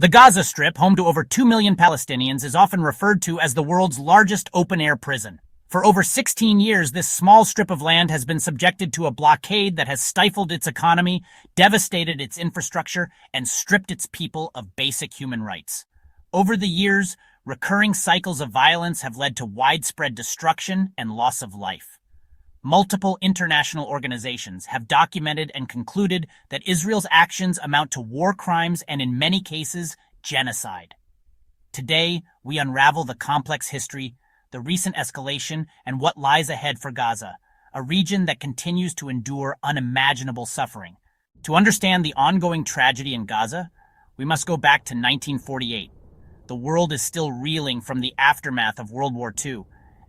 The Gaza Strip, home to over 2 million Palestinians, is often referred to as the world's largest open-air prison. For over 16 years, this small strip of land has been subjected to a blockade that has stifled its economy, devastated its infrastructure, and stripped its people of basic human rights. Over the years, recurring cycles of violence have led to widespread destruction and loss of life. Multiple international organizations have documented and concluded that Israel's actions amount to war crimes and, in many cases, genocide. Today, we unravel the complex history, the recent escalation, and what lies ahead for Gaza, a region that continues to endure unimaginable suffering. To understand the ongoing tragedy in Gaza, we must go back to 1948. The world is still reeling from the aftermath of World War II,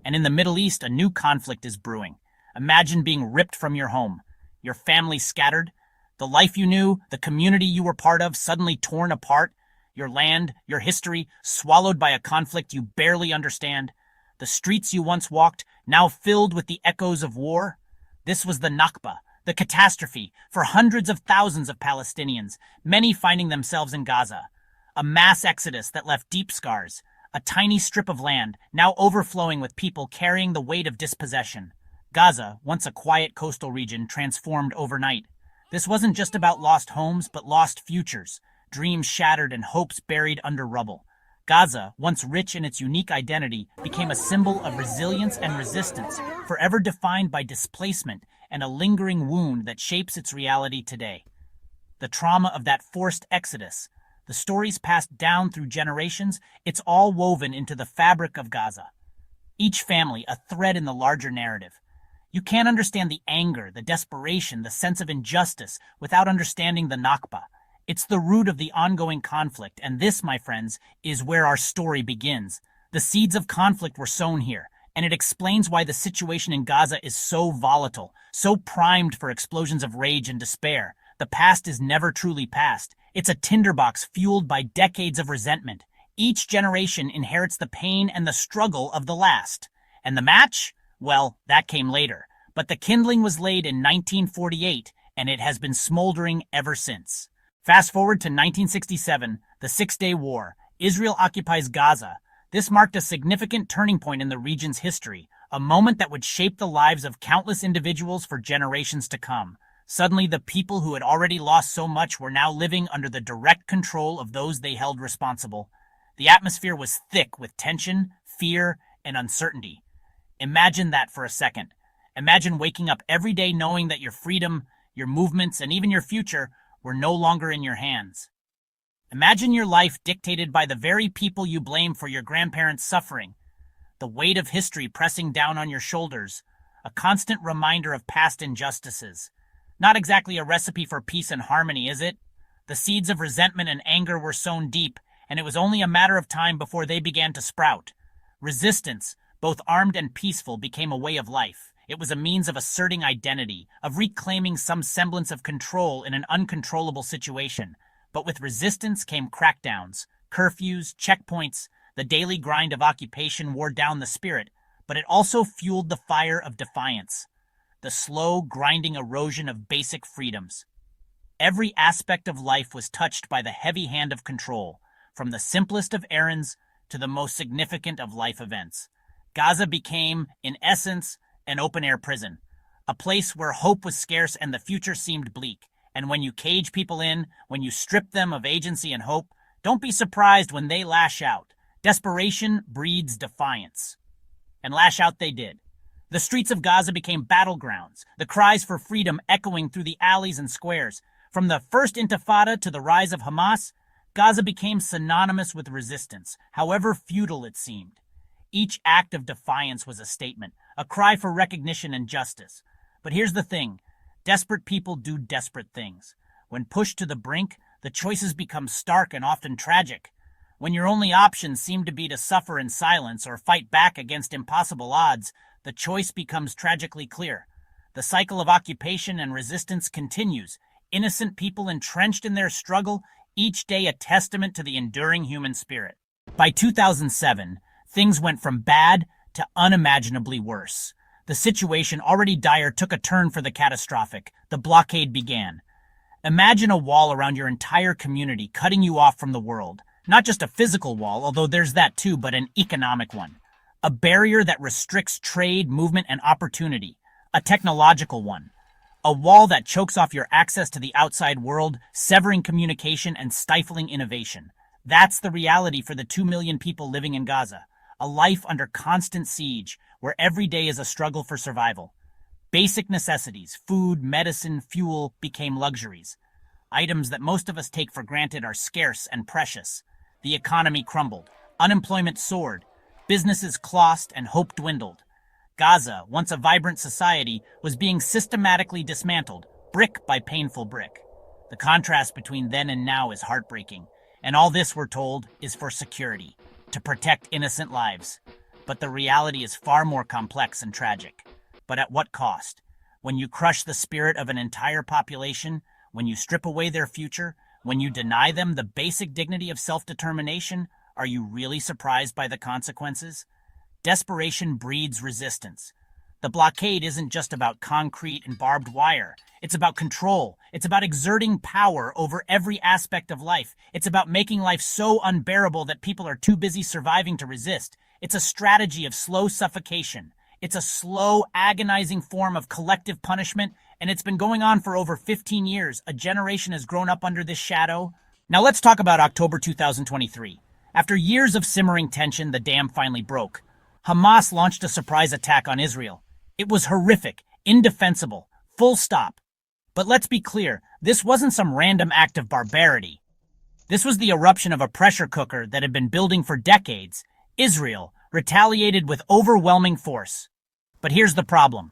and in the Middle East, a new conflict is brewing. Imagine being ripped from your home, your family scattered, the life you knew, the community you were part of suddenly torn apart, your land, your history swallowed by a conflict you barely understand, the streets you once walked now filled with the echoes of war. This was the Nakba, the catastrophe for hundreds of thousands of Palestinians, many finding themselves in Gaza. A mass exodus that left deep scars, a tiny strip of land now overflowing with people carrying the weight of dispossession. Gaza, once a quiet coastal region, transformed overnight. This wasn't just about lost homes, but lost futures, dreams shattered and hopes buried under rubble. Gaza, once rich in its unique identity, became a symbol of resilience and resistance, forever defined by displacement and a lingering wound that shapes its reality today. The trauma of that forced exodus, the stories passed down through generations, it's all woven into the fabric of Gaza. Each family a thread in the larger narrative. You can't understand the anger, the desperation, the sense of injustice without understanding the Nakba. It's the root of the ongoing conflict, and this, my friends, is where our story begins. The seeds of conflict were sown here, and it explains why the situation in Gaza is so volatile, so primed for explosions of rage and despair. The past is never truly past. It's a tinderbox fueled by decades of resentment. Each generation inherits the pain and the struggle of the last. And the match? Well, that came later, but the kindling was laid in 1948, and it has been smoldering ever since. Fast forward to 1967, the Six-Day War. Israel occupies Gaza. This marked a significant turning point in the region's history, a moment that would shape the lives of countless individuals for generations to come. Suddenly, the people who had already lost so much were now living under the direct control of those they held responsible. The atmosphere was thick with tension, fear, and uncertainty. Imagine that for a second. Imagine waking up every day knowing that your freedom, your movements, and even your future were no longer in your hands. Imagine your life dictated by the very people you blame for your grandparents' suffering. The weight of history pressing down on your shoulders, a constant reminder of past injustices. Not exactly a recipe for peace and harmony, is it? The seeds of resentment and anger were sown deep, and it was only a matter of time before they began to sprout. Resistance, both armed and peaceful, became a way of life. It was a means of asserting identity, of reclaiming some semblance of control in an uncontrollable situation. But with resistance came crackdowns, curfews, checkpoints. The daily grind of occupation wore down the spirit, but it also fueled the fire of defiance, the slow, grinding erosion of basic freedoms. Every aspect of life was touched by the heavy hand of control, from the simplest of errands to the most significant of life events. Gaza became, in essence, an open-air prison, a place where hope was scarce and the future seemed bleak. And when you cage people in, when you strip them of agency and hope, don't be surprised when they lash out. Desperation breeds defiance. And lash out they did. The streets of Gaza became battlegrounds, the cries for freedom echoing through the alleys and squares. From the first Intifada to the rise of Hamas, Gaza became synonymous with resistance, however futile it seemed. Each act of defiance was a statement, a cry for recognition and justice. But here's the thing. Desperate people do desperate things. When pushed to the brink, the choices become stark and often tragic. When your only options seem to be to suffer in silence or fight back against impossible odds, the choice becomes tragically clear. The cycle of occupation and resistance continues, innocent people entrenched in their struggle, each day a testament to the enduring human spirit. By 2007, things went from bad to unimaginably worse. The situation, already dire, took a turn for the catastrophic. The blockade began. Imagine a wall around your entire community cutting you off from the world. Not just a physical wall, although there's that too, but an economic one. A barrier that restricts trade, movement, and opportunity. A technological one. A wall that chokes off your access to the outside world, severing communication and stifling innovation. That's the reality for the 2 million people living in Gaza. A life under constant siege, where every day is a struggle for survival. Basic necessities, food, medicine, fuel, became luxuries. Items that most of us take for granted are scarce and precious. The economy crumbled. Unemployment soared. Businesses closed and hope dwindled. Gaza, once a vibrant society, was being systematically dismantled, brick by painful brick. The contrast between then and now is heartbreaking. And all this, we're told, is for security, to protect innocent lives. But the reality is far more complex and tragic. But at what cost? When you crush the spirit of an entire population, when you strip away their future, when you deny them the basic dignity of self-determination, are you really surprised by the consequences? Desperation breeds resistance. The blockade isn't just about concrete and barbed wire. It's about control. It's about exerting power over every aspect of life. It's about making life so unbearable that people are too busy surviving to resist. It's a strategy of slow suffocation. It's a slow, agonizing form of collective punishment, and it's been going on for over 15 years. A generation has grown up under this shadow. Now let's talk about October 2023. After years of simmering tension, the dam finally broke. Hamas launched a surprise attack on Israel. It was horrific, indefensible, full stop. But let's be clear, this wasn't some random act of barbarity. This was the eruption of a pressure cooker that had been building for decades. Israel retaliated with overwhelming force. But here's the problem.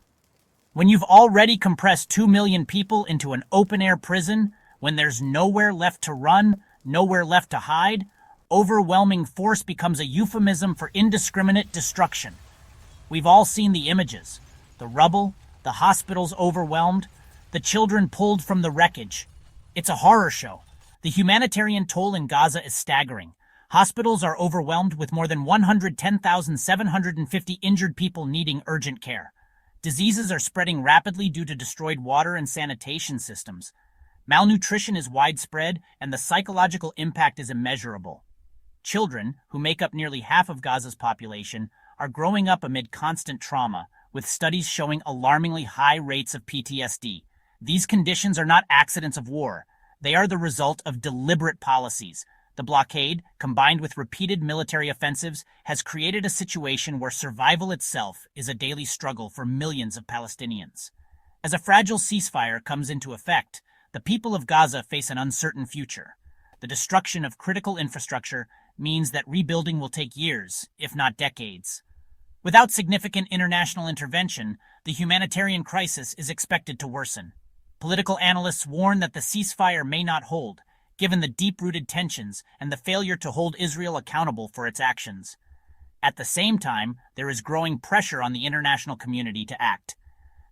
When you've already compressed 2 million people into an open-air prison, when there's nowhere left to run, nowhere left to hide, overwhelming force becomes a euphemism for indiscriminate destruction. We've all seen the images. The rubble, the hospitals overwhelmed, the children pulled from the wreckage. It's a horror show. The humanitarian toll in Gaza is staggering. Hospitals are overwhelmed with more than 110,750 injured people needing urgent care. Diseases are spreading rapidly due to destroyed water and sanitation systems. Malnutrition is widespread, and the psychological impact is immeasurable. Children, who make up nearly half of Gaza's population, are growing up amid constant trauma, with studies showing alarmingly high rates of PTSD. These conditions are not accidents of war. They are the result of deliberate policies. The blockade, combined with repeated military offensives, has created a situation where survival itself is a daily struggle for millions of Palestinians. As a fragile ceasefire comes into effect, the people of Gaza face an uncertain future. The destruction of critical infrastructure means that rebuilding will take years, if not decades. Without significant international intervention, the humanitarian crisis is expected to worsen. Political analysts warn that the ceasefire may not hold, given the deep-rooted tensions and the failure to hold Israel accountable for its actions. At the same time, there is growing pressure on the international community to act.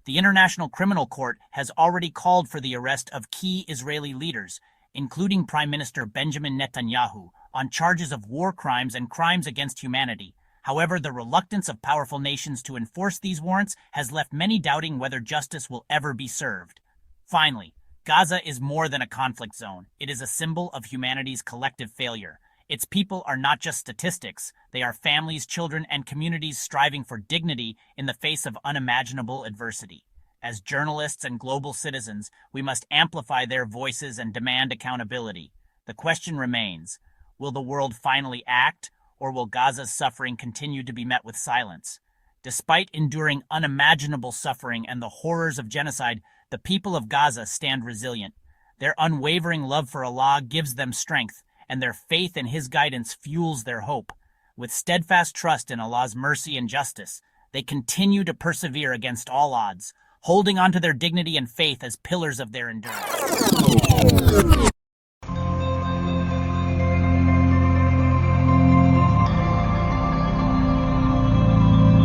The International Criminal Court has already called for the arrest of key Israeli leaders, including Prime Minister Benjamin Netanyahu, on charges of war crimes and crimes against humanity. However, the reluctance of powerful nations to enforce these warrants has left many doubting whether justice will ever be served. Finally, Gaza is more than a conflict zone. It is a symbol of humanity's collective failure. Its people are not just statistics. They are families, children, and communities striving for dignity in the face of unimaginable adversity. As journalists and global citizens, we must amplify their voices and demand accountability. The question remains, will the world finally act, or will Gaza's suffering continue to be met with silence? Despite enduring unimaginable suffering and the horrors of genocide, the people of Gaza stand resilient. Their unwavering love for Allah gives them strength, and their faith in His guidance fuels their hope. With steadfast trust in Allah's mercy and justice, they continue to persevere against all odds, holding on to their dignity and faith as pillars of their endurance.